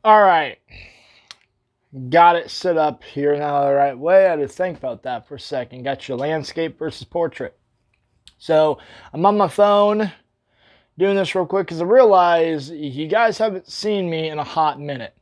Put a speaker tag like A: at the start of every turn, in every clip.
A: All right, got it set up here now the right way. I had to think about that for a second. Got your landscape versus portrait. So I'm on my phone doing this real quick because I realize you guys haven't seen me in a hot minute.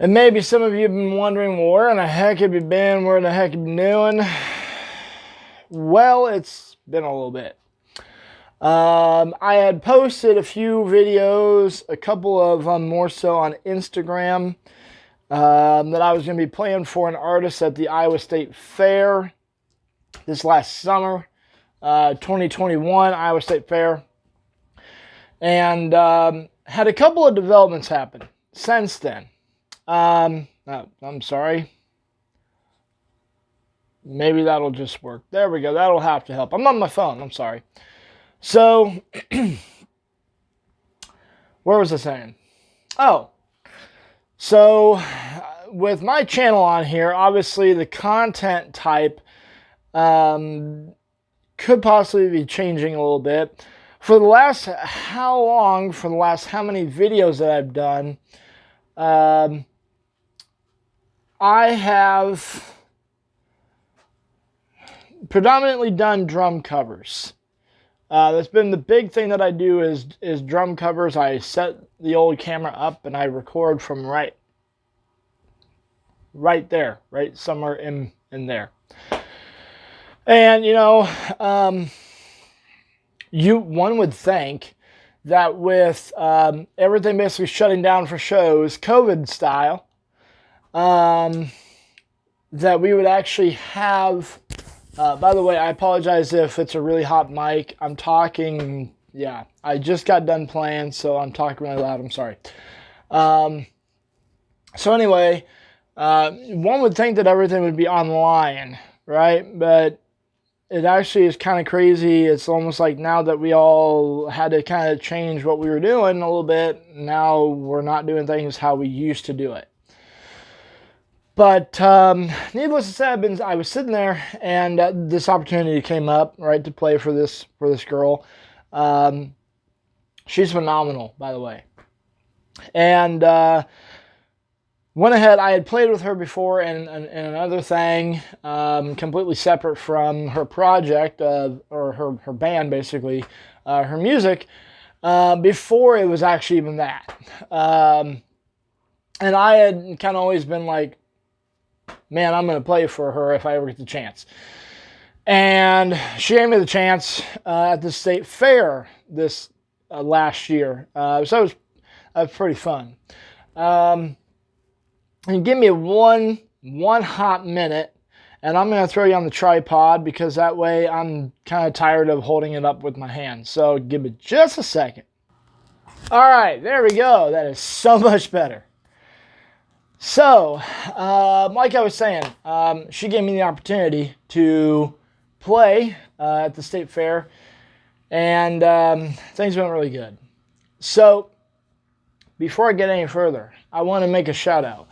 A: And maybe some of you have been wondering, well, where in the heck have you been? Where in the heck have you been doing? Well, it's been a little bit. I had posted a few videos, a couple of them more so on Instagram, that I was going to be playing for an artist at the Iowa State Fair this last summer, 2021 Iowa State Fair. And had a couple of developments happen since then. I'm sorry. Maybe that'll just work. There we go. That'll have to help. I'm on my phone. I'm sorry. So, where was I saying? Oh, so with my channel on here, obviously the content type could possibly be changing a little bit. For the last how many videos that I've done, I have predominantly done drum covers. That's been the big thing that I do is drum covers. I set the old camera up and I record from right there, right somewhere in there. And one would think that with everything basically shutting down for shows, COVID style, that we would actually have. By the way, I apologize if it's a really hot mic. I'm talking, I just got done playing, so I'm talking really loud. I'm sorry. So anyway, one would think that everything would be online, right? But it actually is kind of crazy. It's almost like now that we all had to kind of change what we were doing a little bit, now we're not doing things how we used to do it. But needless to say, I was sitting there, and this opportunity came up, right, to play for this girl. She's phenomenal, by the way. And went ahead. I had played with her before, and another thing, completely separate from her project or her band, basically, her music. Before it was actually even that, and I had kind of always been like, man, I'm going to play for her if I ever get the chance. And she gave me the chance at the state fair this last year. So it was pretty fun. And give me one hot minute, and I'm going to throw you on the tripod because that way I'm kind of tired of holding it up with my hands. So give me just a second. All right, there we go. That is so much better. So, like I was saying, she gave me the opportunity to play at the state fair, and things went really good. So, before I get any further, I want to make a shout out.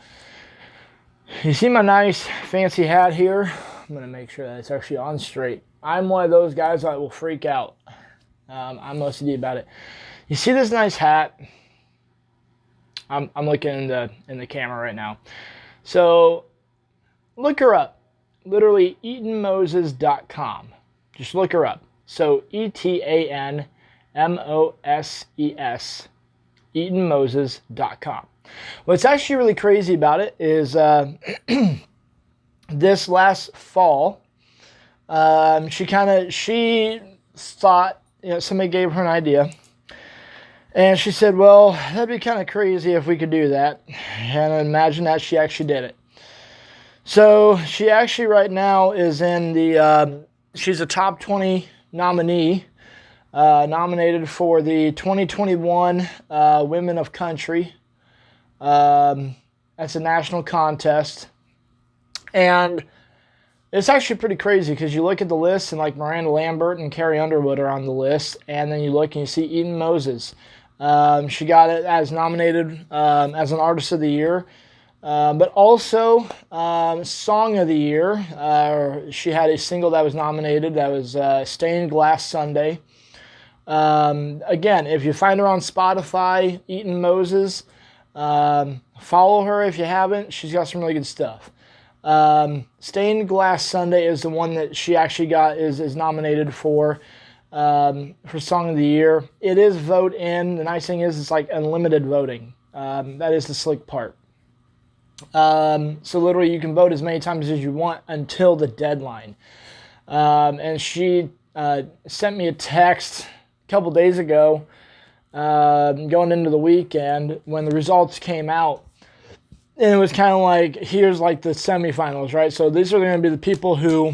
A: You see my nice fancy hat here? I'm going to make sure that it's actually on straight. I'm one of those guys that will freak out. I'm OCD about it. You see this nice hat? I'm looking in the camera right now. So look her up. Literally EatonMoses.com. Just look her up. So ETANMOSES, EatonMoses.com. What's actually really crazy about it is this last fall, she thought, somebody gave her an idea. And she said, well, that'd be kind of crazy if we could do that. And imagine that she actually did it. So she actually right now is in she's a top 20 nominee, nominated for the 2021 Women of Country. That's a national contest. And it's actually pretty crazy because you look at the list and like Miranda Lambert and Carrie Underwood are on the list. And then you look and you see Eaton Moses. She got it as nominated as an Artist of the Year, but also Song of the Year. She had a single that was nominated. That was Stained Glass Sunday. Again, if you find her on Spotify, Eaton Moses, Follow her if you haven't. She's got some really good stuff. Stained Glass Sunday is the one that she actually got is nominated for Song of the Year. It is vote in. The nice thing is it's like unlimited voting. That is the slick part. So literally you can vote as many times as you want until the deadline. And she sent me a text a couple days ago, going into the weekend when the results came out. And it was kind of like, here's like the semifinals, right? So these are going to be the people who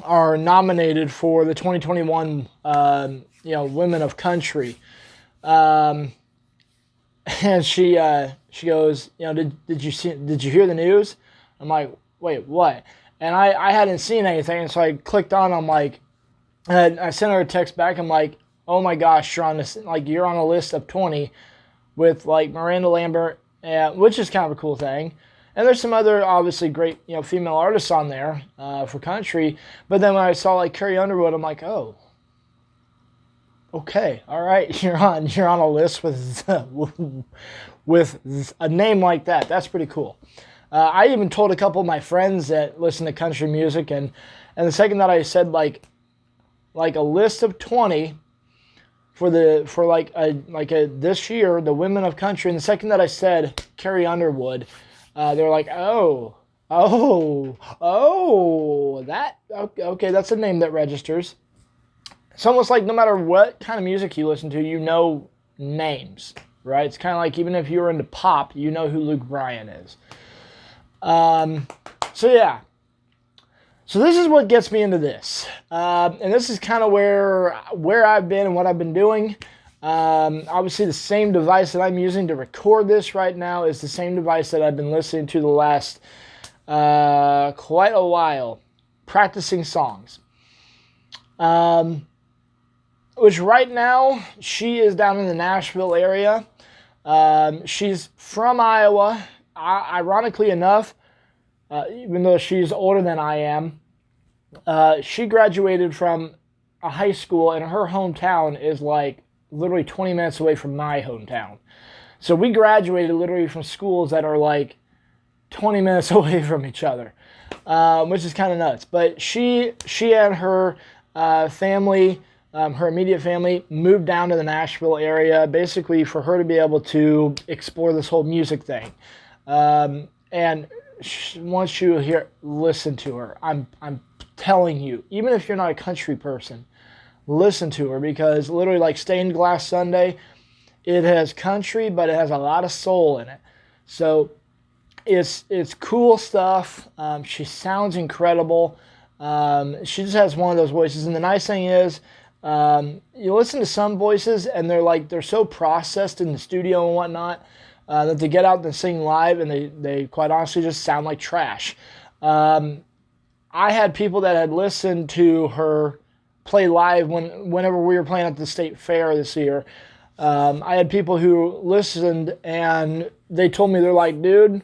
A: are nominated for the 2021, Women of Country. And she goes, did you hear the news? I'm like, wait, what? And I hadn't seen anything, and so I clicked on. I'm like, and I sent her a text back. I'm like, oh my gosh, you're on a list of 20 with like Miranda Lambert, which is kind of a cool thing. And there's some other obviously great female artists on there for country. But then when I saw like Carrie Underwood, I'm like, oh, okay, all right, you're on a list with with a name like that. That's pretty cool. I even told a couple of my friends that listen to country music, and the second that I said like a list of 20 for this year, the Women of Country, and the second that I said Carrie Underwood, they're like, oh, that okay, that's a name that registers. It's almost like no matter what kind of music you listen to, you know names, right? It's kind of like even if you're into pop, you know who Luke Bryan is. So yeah. So this is what gets me into this. And this is kind of where I've been and what I've been doing. Obviously the same device that I'm using to record this right now is the same device that I've been listening to the last quite a while, practicing songs. Which right now, she is down in the Nashville area. She's from Iowa. Ironically enough, even though she's older than I am, she graduated from a high school, and her hometown is like literally 20 minutes away from my hometown. So we graduated literally from schools that are like 20 minutes away from each other, which is kind of nuts. But she and her family, her immediate family, moved down to the Nashville area basically for her to be able to explore this whole music thing. And once you listen to her, I'm telling you, even if you're not a country person, listen to her, because literally like Stained Glass Sunday, it has country, but it has a lot of soul in it. So it's cool stuff. She sounds incredible. She just has one of those voices. And the nice thing is, you listen to some voices and they're so processed in the studio and whatnot, that they get out and sing live and they quite honestly just sound like trash. I had people that had listened to her play live whenever we were playing at the state fair this year. I had people who listened and they told me, they're like, dude,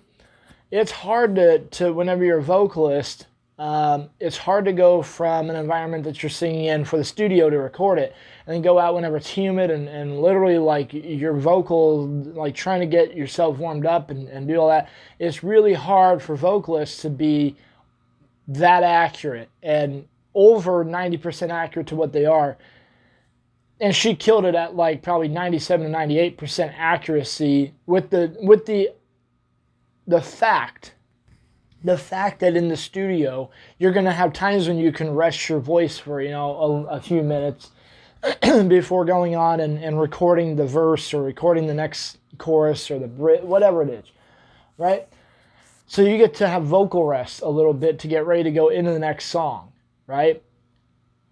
A: it's hard to whenever you're a vocalist, it's hard to go from an environment that you're singing in for the studio to record it, and then go out whenever it's humid and literally like your vocal, like trying to get yourself warmed up and do all that. It's really hard for vocalists to be that accurate and over 90% accurate to what they are. And she killed it at like probably 97 to 98% accuracy with the fact that in the studio you're going to have times when you can rest your voice for a few minutes before going on and recording the verse or recording the next chorus or the bridge, whatever it is, right? So you get to have vocal rest a little bit to get ready to go into the next song, right?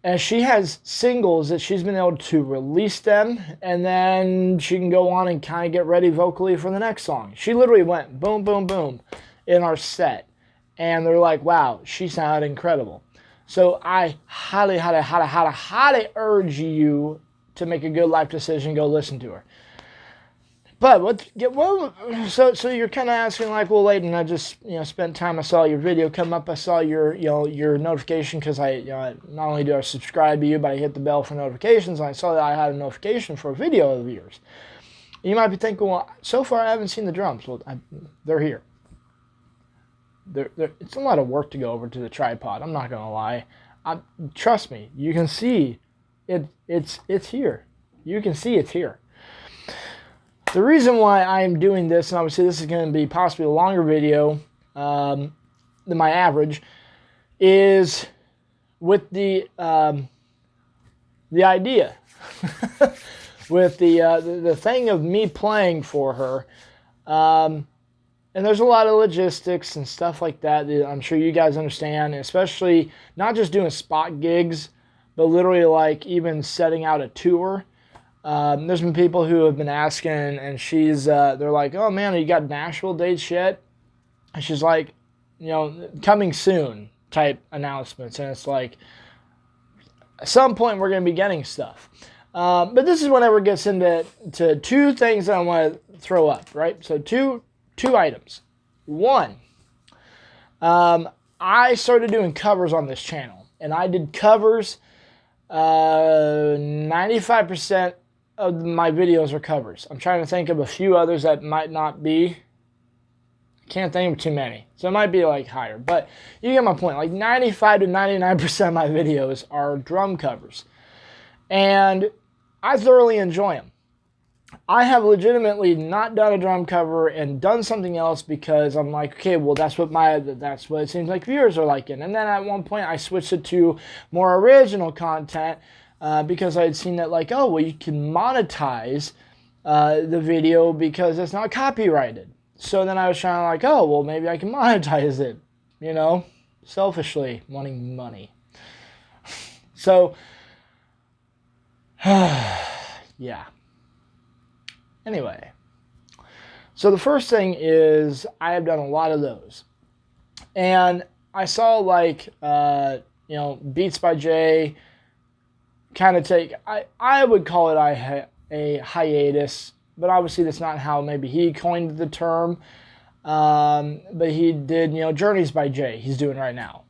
A: And she has singles that she's been able to release them, and then she can go on and kind of get ready vocally for the next song. She literally went boom, boom, boom in our set. And they're like, wow, she sounded incredible. So I highly, highly, highly, highly, highly urge you to make a good life decision, go listen to her. But so you're kind of asking like, well, Leighton, I just spent time. I saw your video come up. I saw your notification, because I not only do I subscribe to you, but I hit the bell for notifications. And I saw that I had a notification for a video of yours. You might be thinking, well, so far I haven't seen the drums. Well, they're here. It's a lot of work to go over to the tripod. I'm not gonna lie. Trust me, you can see it's here. You can see it's here. The reason why I'm doing this, and obviously this is going to be possibly a longer video than my average, is with the idea, with the thing of me playing for her. And there's a lot of logistics and stuff like that I'm sure you guys understand, especially not just doing spot gigs, but literally like even setting out a tour. There's been people who have been asking, and they're like, oh man, you got Nashville dates yet? And she's like, coming soon type announcements. And it's like, at some point we're going to be getting stuff. But this is whenever it gets into two things that I want to throw up, right? So two items. One, I started doing covers on this channel, and I did covers. 95% of my videos are covers. I'm trying to think of a few others that might not be. I can't think of too many. So it might be like higher, but you get my point. Like 95 to 99% of my videos are drum covers, and I thoroughly enjoy them. I have legitimately not done a drum cover and done something else because I'm like, okay, well, that's what it seems like viewers are liking. And then at one point I switched it to more original content because I had seen that like, oh, well, you can monetize the video because it's not copyrighted. So then I was trying to like, oh, well, maybe I can monetize it, selfishly wanting money. So, yeah. Anyway, so the first thing is I have done a lot of those, and I saw like Beats by Jay kind of take, I would call it a hiatus, but obviously that's not how maybe he coined the term, but he did Journeys by Jay he's doing right now,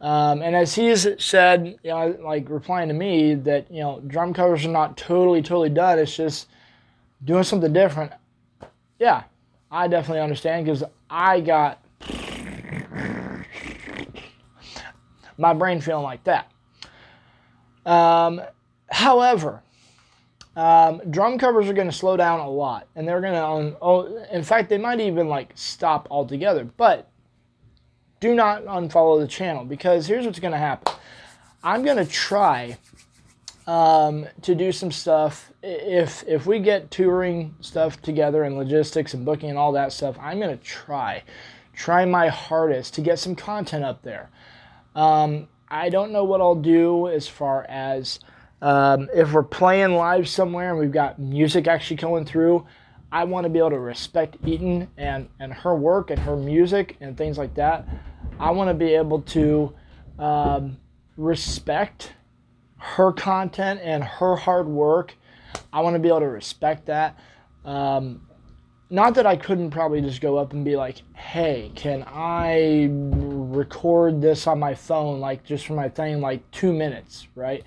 A: and as he's said, like replying to me that drum covers are not totally done, it's just doing something different. Yeah, I definitely understand because I got my brain feeling like that. However, drum covers are going to slow down a lot, and they're going to, in fact, they might even like stop altogether. But do not unfollow the channel because here's what's going to happen. I'm going to try to do some stuff. If we get touring stuff together and logistics and booking and all that stuff, I'm going to try my hardest to get some content up there. I don't know what I'll do as far as if we're playing live somewhere and we've got music actually going through. I want to be able to respect Eaton and her work and her music and things like that. I want to be able to respect her content and her hard work. I want to be able to respect that. Not that I couldn't probably just go up and be like, hey, can I record this on my phone, like just for my thing, like 2 minutes, right?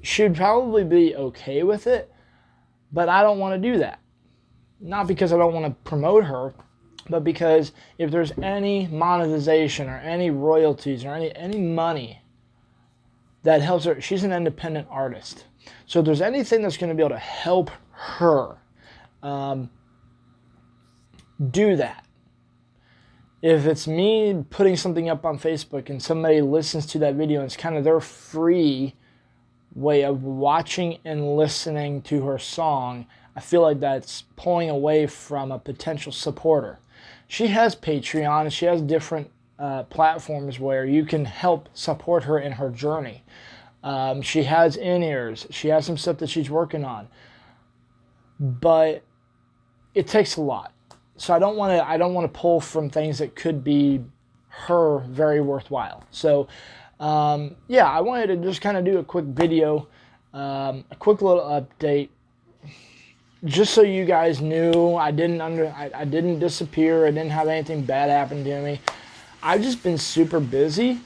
A: She'd probably be okay with it, but I don't want to do that. Not because I don't want to promote her, but because if there's any monetization or any royalties or any money that helps her, she's an independent artist. So if there's anything that's going to be able to help her, do that. If it's me putting something up on Facebook and somebody listens to that video and it's kind of their free way of watching and listening to her song, I feel like that's pulling away from a potential supporter. She has Patreon, she has different platforms where you can help support her in her journey. She has in-ears, she has some stuff that she's working on, but it takes a lot. So I don't want to pull from things that could be her very worthwhile. So yeah, I wanted to just kind of do a quick video, a quick little update, just so you guys knew I didn't disappear. I didn't have anything bad happen to me. I've just been super busy.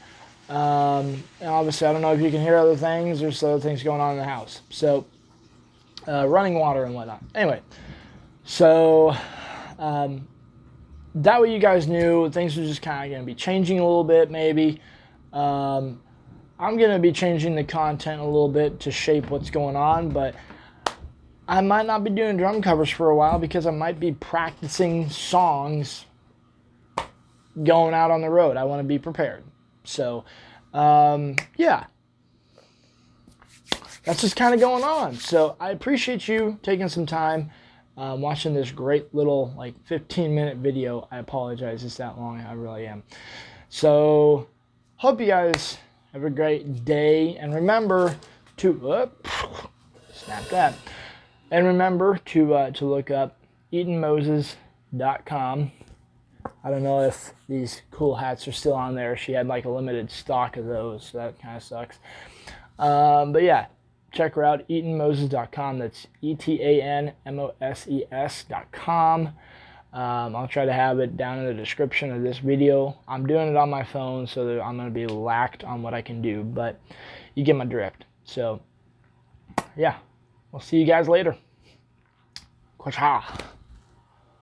A: And obviously, I don't know if you can hear other things. There's other things going on in the house. So running water and whatnot. Anyway, so that way you guys knew things are just kind of going to be changing a little bit, maybe. I'm going to be changing the content a little bit to shape what's going on, but I might not be doing drum covers for a while because I might be practicing songs going out on the road. I want to be prepared. So, yeah. That's just kind of going on. So I appreciate you taking some time watching this great little 15-minute video. I apologize it's that long. I really am. So hope you guys have a great day. And remember to... snap that. And remember to look up EatonMoses.com. I don't know if these cool hats are still on there. She had a limited stock of those, so that kind of sucks. But yeah, check her out, EatonMoses.com. That's ETANMOSES.com. I'll try to have it down in the description of this video. I'm doing it on my phone, so that I'm going to be lacked on what I can do, but you get my drift. So yeah, we'll see you guys later. Kwacha.